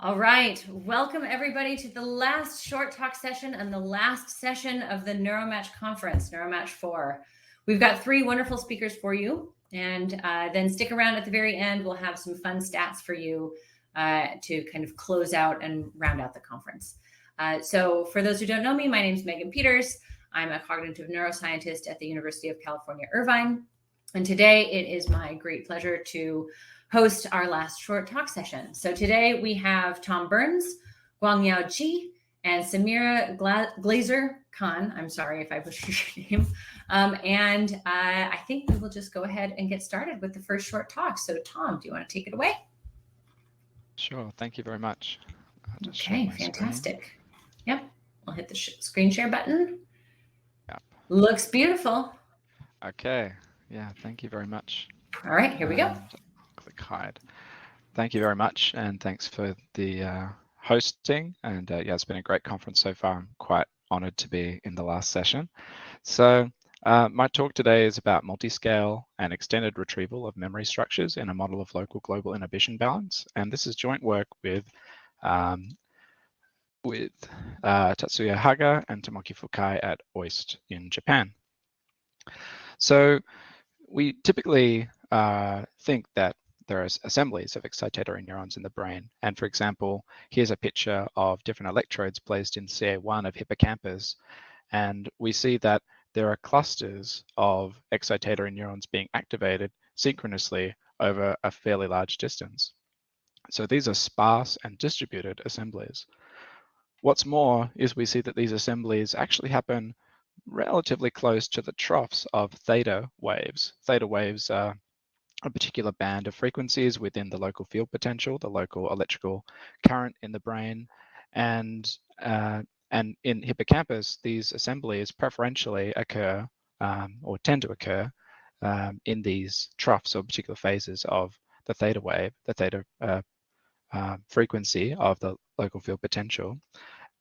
All right, welcome everybody to the last short talk session and the last session of the Neuromatch conference, Neuromatch 4. We've got 3 wonderful speakers for you, and then stick around at the very end. We'll have some fun stats for you to kind of close out and round out the conference. So for those who don't know me, my name is Megan Peters. I'm a cognitive neuroscientist at the University of California, Irvine. And today it is my great pleasure to host our last short talk session. So today we have Tom Burns, Guangyao Ji, and Samira Glazer Khan. I'm sorry if I butchered your name. I think we will just go ahead and get started with the first short talk. So Tom, do you want to take it away? Sure, thank you very much. I'll just share Okay, my fantastic. screen. Yep, I'll hit the screen share button. Yep. Looks beautiful. Okay, yeah, thank you very much. All right, here we go. Click hide. Thank you very much, and thanks for the hosting. And yeah, it's been a great conference so far. I'm quite honored to be in the last session. So my talk today is about multiscale and extended retrieval of memory structures in a model of local global inhibition balance. And this is joint work with Tatsuya Haga and Tomoki Fukai at OIST in Japan. So we typically think that there are assemblies of excitatory neurons in the brain. And for example, here's a picture of different electrodes placed in CA1 of hippocampus. And we see that there are clusters of excitatory neurons being activated synchronously over a fairly large distance. So these are sparse and distributed assemblies. What's more is we see that these assemblies actually happen relatively close to the troughs of theta waves. Theta waves are a particular band of frequencies within the local field potential, the local electrical current in the brain. And in hippocampus, these assemblies preferentially occur or tend to occur in these troughs or particular phases of the theta wave, the theta frequency of the local field potential.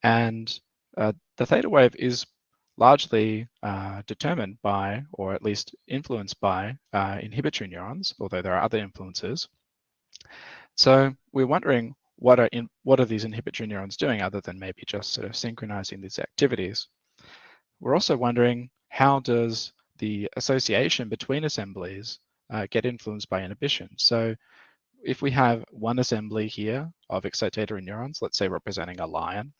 And the theta wave is largely determined by, or at least influenced by, inhibitory neurons, although there are other influences. So we're wondering what are these inhibitory neurons doing other than maybe just sort of synchronizing these activities? We're also wondering how does the association between assemblies get influenced by inhibition? So if we have one assembly here of excitatory neurons, let's say representing a lion,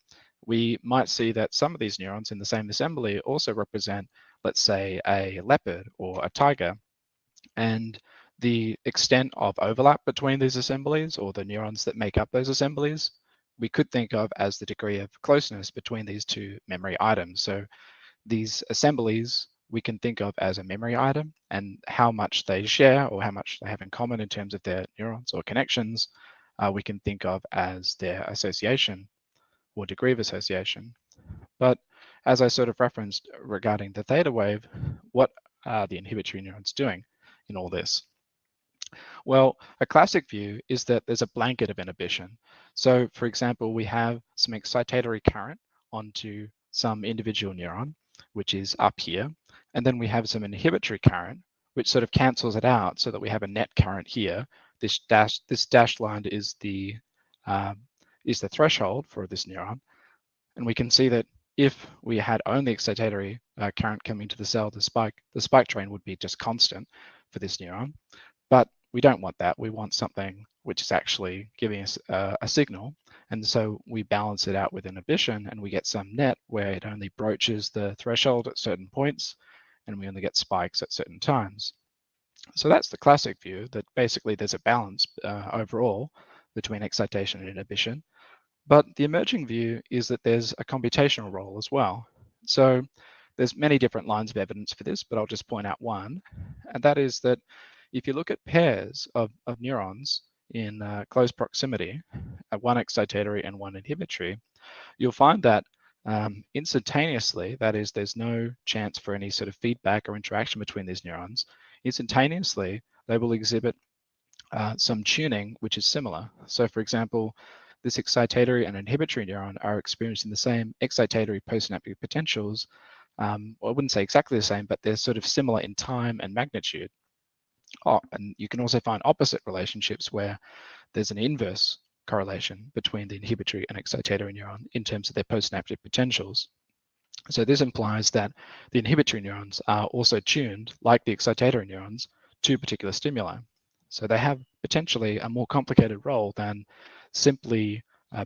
we might see that some of these neurons in the same assembly also represent, let's say, a leopard or a tiger. And the extent of overlap between these assemblies, or the neurons that make up those assemblies, we could think of as the degree of closeness between these two memory items. So these assemblies we can think of as a memory item, and how much they share or how much they have in common in terms of their neurons or connections, we can think of as their association or degree of association. But as I sort of referenced regarding the theta wave, what are the inhibitory neurons doing in all this? Well, a classic view is that there's a blanket of inhibition. So for example, we have some excitatory current onto some individual neuron, which is up here. And then we have some inhibitory current, which sort of cancels it out so that we have a net current here. This dashed line is the threshold for this neuron. And we can see that if we had only excitatory current coming to the cell, the spike train would be just constant for this neuron. But we don't want that. We want something which is actually giving us a signal. And so we balance it out with inhibition, and we get some net where it only broaches the threshold at certain points, and we only get spikes at certain times. So that's the classic view, that basically there's a balance overall between excitation and inhibition. But the emerging view is that there's a computational role as well. So there's many different lines of evidence for this, but I'll just point out one, and that is that if you look at pairs of neurons in close proximity, one excitatory and one inhibitory, you'll find that instantaneously, that is, there's no chance for any sort of feedback or interaction between these neurons, instantaneously they will exhibit some tuning which is similar. So for example, this excitatory and inhibitory neuron are experiencing the same excitatory postsynaptic potentials. Well, I wouldn't say exactly the same, but they're sort of similar in time and magnitude. Oh, and you can also find opposite relationships where there's an inverse correlation between the inhibitory and excitatory neuron in terms of their postsynaptic potentials. So this implies that the inhibitory neurons are also tuned, like the excitatory neurons, to particular stimuli. So they have potentially a more complicated role than simply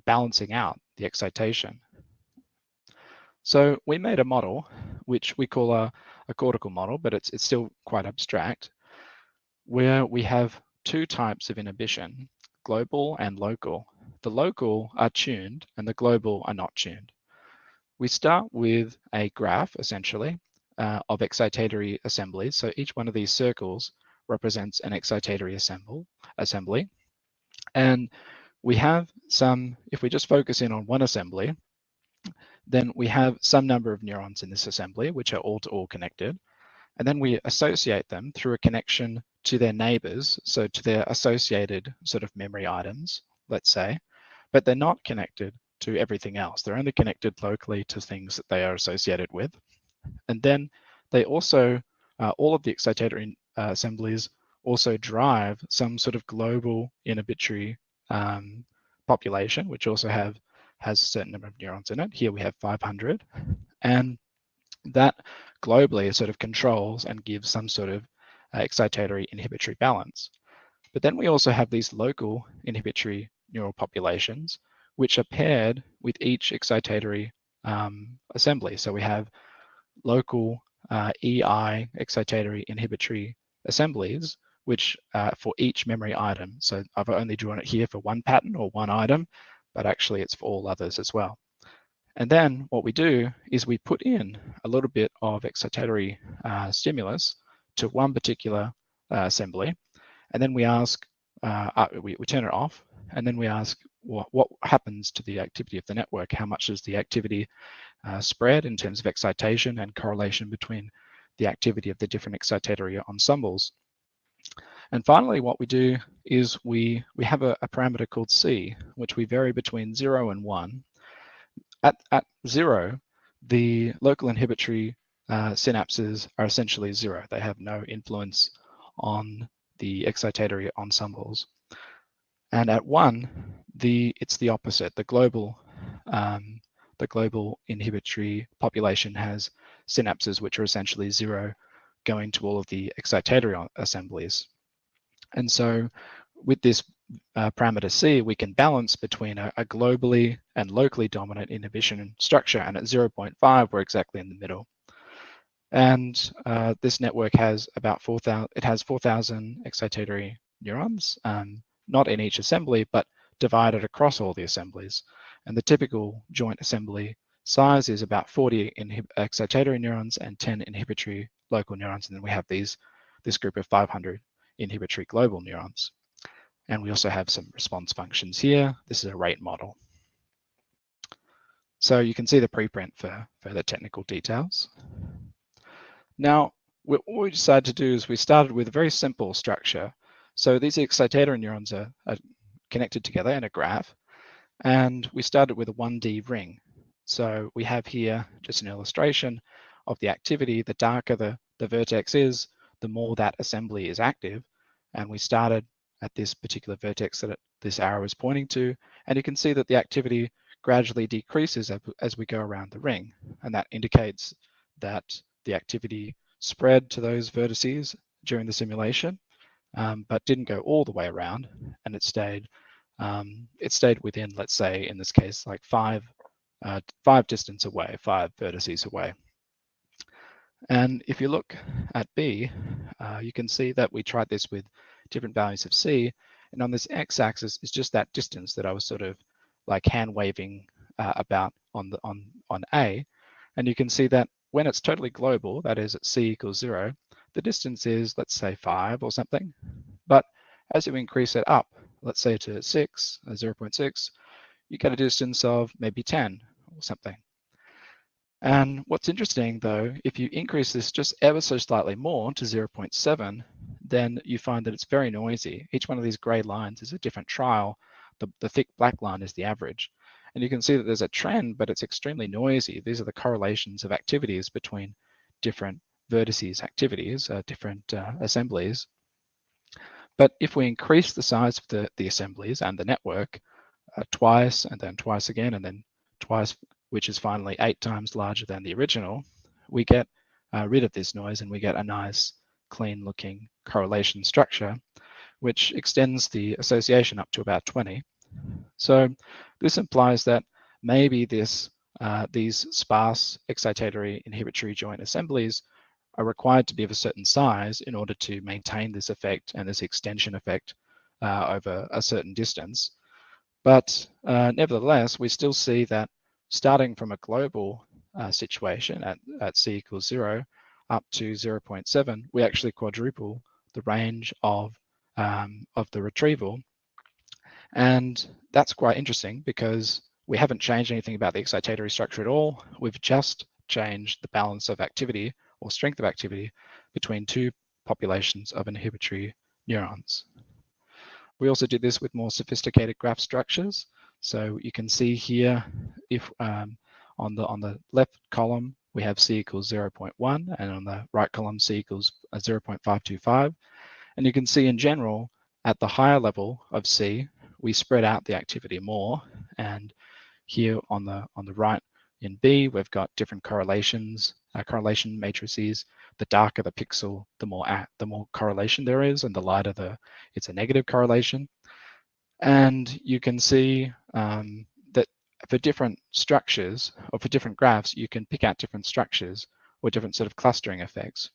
balancing out the excitation. So we made a model, which we call a cortical model, but it's still quite abstract, where we have two types of inhibition, global and local. The local are tuned and the global are not tuned. We start with a graph, essentially, of excitatory assemblies. So each one of these circles represents an excitatory assembly. And we have some, if we just focus in on one assembly, then we have some number of neurons in this assembly, which are all-to-all connected. And then we associate them through a connection to their neighbors, so to their associated sort of memory items, let's say, but they're not connected to everything else. They're only connected locally to things that they are associated with. And then they also, all of the excitatory assemblies also drive some sort of global inhibitory population, which also has a certain number of neurons in it. Here we have 500. And that globally sort of controls and gives some sort of excitatory inhibitory balance. But then we also have these local inhibitory neural populations, which are paired with each excitatory assembly. So we have local EI excitatory inhibitory assemblies, which for each memory item. So I've only drawn it here for one pattern or one item, but actually it's for all others as well. And then what we do is we put in a little bit of excitatory stimulus to one particular assembly, and then we ask, we turn it off, and then we ask what happens to the activity of the network? How much does the activity spread in terms of excitation and correlation between the activity of the different excitatory ensembles? And finally, what we do is we have a parameter called C, which we vary between 0 and 1. At 0, the local inhibitory synapses are essentially 0. They have no influence on the excitatory ensembles. And at 1, it's the opposite. The global inhibitory population has synapses which are essentially 0, going to all of the excitatory assemblies. And so with this parameter C, we can balance between a globally and locally dominant inhibition structure, and at 0.5, we're exactly in the middle. And this network has about 4,000 excitatory neurons, not in each assembly, but divided across all the assemblies. And the typical joint assembly size is about 40 excitatory neurons and 10 inhibitory local neurons. And then we have this group of 500 inhibitory global neurons. And we also have some response functions here. This is a rate model. So you can see the preprint for further technical details. Now, what we decided to do is we started with a very simple structure. So these excitatory neurons are connected together in a graph, and we started with a 1D ring. So we have here just an illustration of the activity. The darker the vertex is, the more that assembly is active. And we started at this particular vertex that this arrow is pointing to, and you can see that the activity gradually decreases as we go around the ring, and that indicates that the activity spread to those vertices during the simulation, but didn't go all the way around, and it stayed within, let's say, in this case, like five distance away, 5 vertices away. And if you look at B, you can see that we tried this with different values of C, and on this x-axis is just that distance that I was sort of like hand waving about on A, and you can see that when it's totally global, that is at C equals 0, the distance is, let's say, 5 or something. But as you increase it up, let's say to 6, 0.6, you get a distance of maybe 10 or something. And what's interesting, though, if you increase this just ever so slightly more to 0.7, then you find that it's very noisy. Each one of these gray lines is a different trial. The thick black line is the average. And you can see that there's a trend, but it's extremely noisy. These are the correlations of activities between different vertices activities, different assemblies. But if we increase the size of the assemblies and the network, twice, and then twice again, and then twice, which is finally 8 times larger than the original, we get rid of this noise and we get a nice clean looking correlation structure, which extends the association up to about 20. So this implies that maybe these sparse excitatory-inhibitory joint assemblies are required to be of a certain size in order to maintain this effect and this extension effect over a certain distance. But nevertheless, we still see that starting from a global situation at c equals 0 up to 0.7, we actually quadruple the range of the retrieval. And that's quite interesting because we haven't changed anything about the excitatory structure at all. We've just changed the balance of activity or strength of activity between two populations of inhibitory neurons. We also did this with more sophisticated graph structures. So you can see here, if on the left column, we have c equals 0.1, and on the right column, c equals 0.525. And you can see in general, at the higher level of c, we spread out the activity more. And here on the right in B, we've got different correlations, correlation matrices. The darker the pixel, the more correlation there is, and the lighter it's a negative correlation. And you can see that for different structures or for different graphs, you can pick out different structures or different sort of clustering effects.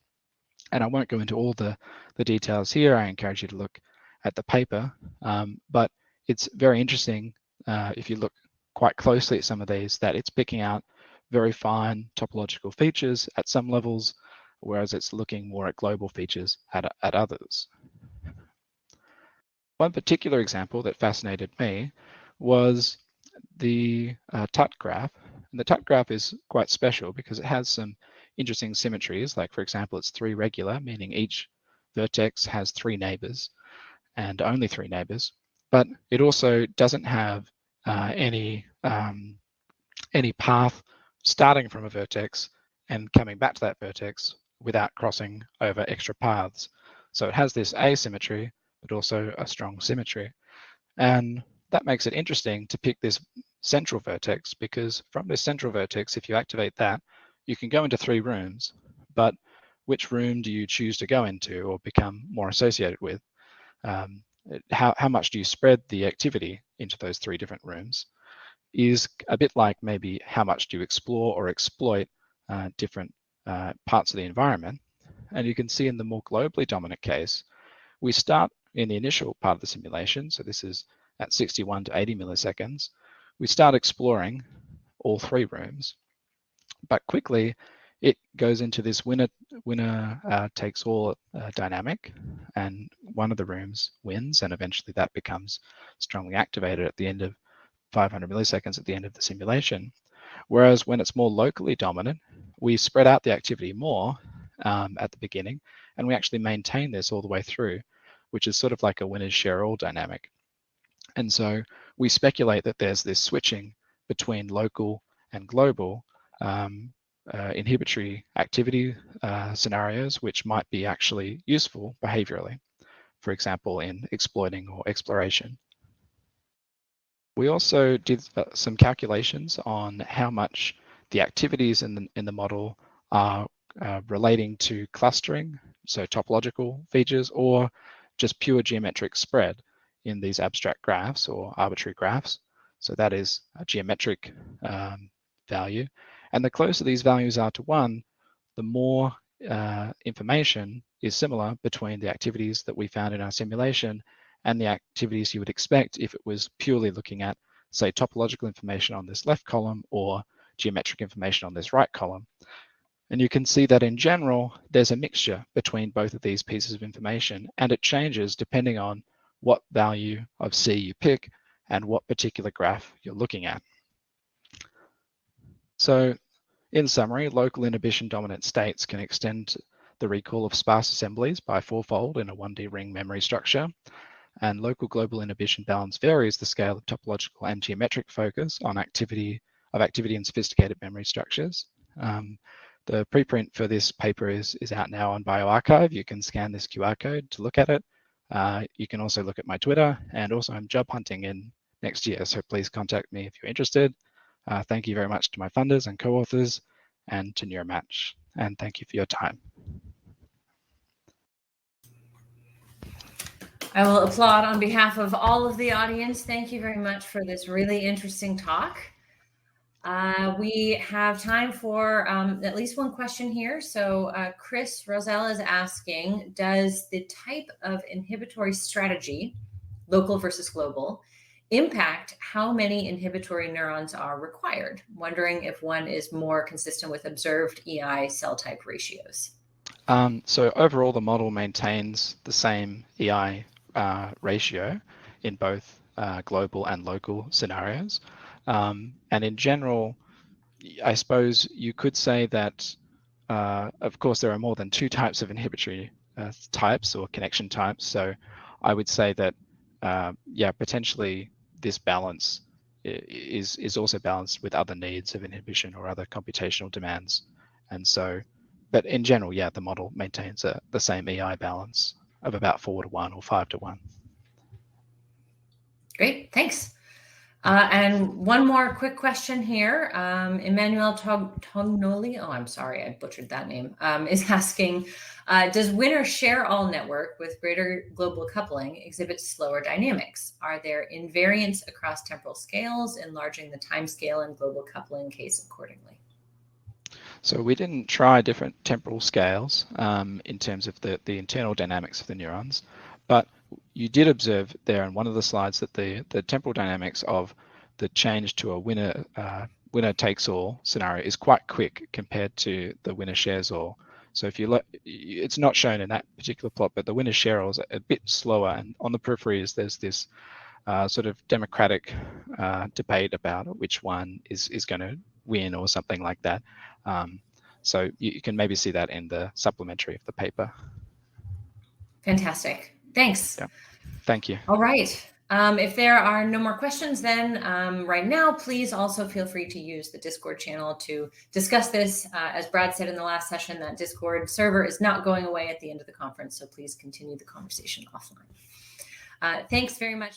And I won't go into all the details here. I encourage you to look at the paper, but it's very interesting if you look quite closely at some of these, that it's picking out very fine topological features at some levels, whereas it's looking more at global features at others. One particular example that fascinated me was the TUT graph. And the TUT graph is quite special because it has some interesting symmetries. Like, for example, it's 3 regular, meaning each vertex has 3 neighbors and only 3 neighbors. But it also doesn't have any path starting from a vertex and coming back to that vertex without crossing over extra paths. So it has this asymmetry, but also a strong symmetry. And that makes it interesting to pick this central vertex, because from this central vertex, if you activate that, you can go into 3 rooms, but which room do you choose to go into or become more associated with? How much do you spread the activity into those 3 different rooms is a bit like maybe how much do you explore or exploit different parts of the environment. And you can see in the more globally dominant case, we start in the initial part of the simulation, so this is at 61 to 80 milliseconds, we start exploring all 3 rooms, but quickly it goes into this winner takes all dynamic, and one of the rooms wins, and eventually that becomes strongly activated at the end of 500 milliseconds at the end of the simulation. Whereas when it's more locally dominant, we spread out the activity more at the beginning, and we actually maintain this all the way through, which is sort of like a winners share all dynamic. And so we speculate that there's this switching between local and global inhibitory activity scenarios, which might be actually useful behaviorally, for example, in exploiting or exploration. We also did some calculations on how much the activities in the model are relating to clustering, so topological features, or just pure geometric spread in these abstract graphs or arbitrary graphs. So that is a geometric value. And the closer these values are to 1, the more information is similar between the activities that we found in our simulation and the activities you would expect if it was purely looking at, say, topological information on this left column or geometric information on this right column. And you can see that in general, there's a mixture between both of these pieces of information, and it changes depending on what value of C you pick and what particular graph you're looking at. So in summary, local inhibition dominant states can extend the recall of sparse assemblies by 4-fold in a 1D ring memory structure. And local global inhibition balance varies the scale of topological and geometric focus on activity in sophisticated memory structures. The preprint for this paper is out now on bioRxiv. You can scan this QR code to look at it. You can also look at my Twitter, and also I'm job hunting in next year. So please contact me if you're interested. Thank you very much to my funders and co-authors and to Neuromatch. And thank you for your time. I will applaud on behalf of all of the audience. Thank you very much for this really interesting talk. We have time for at least one question here. So Chris Roselle is asking, does the type of inhibitory strategy, local versus global, impact how many inhibitory neurons are required? Wondering if one is more consistent with observed EI cell type ratios. So overall, the model maintains the same EI ratio in both global and local scenarios. And in general, I suppose you could say that, of course, there are more than two types of inhibitory types or connection types. So I would say that, yeah, potentially this balance is also balanced with other needs of inhibition or other computational demands. And so, but in general, yeah, the model maintains the same EI balance of about 4:1 or 5:1. Great, thanks. And one more quick question here. Emmanuel Tognoli, oh, I'm sorry, I butchered that name, is asking, does winner share all network with greater global coupling exhibit slower dynamics? Are there invariants across temporal scales, enlarging the time scale and global coupling case accordingly? So we didn't try different temporal scales in terms of the internal dynamics of the neurons, but you did observe there in one of the slides that the temporal dynamics of the change to a winner takes all scenario is quite quick compared to the winner shares all. So if you look, it's not shown in that particular plot, but the winner share all is a bit slower, and on the peripheries there's this sort of democratic debate about which one is going to win or something like that. So you can maybe see that in the supplementary of the paper. Fantastic. Thanks. Yeah. Thank you. All right. If there are no more questions, then right now, please also feel free to use the Discord channel to discuss this. As Brad said in the last session, that Discord server is not going away at the end of the conference, so please continue the conversation offline. Thanks very much.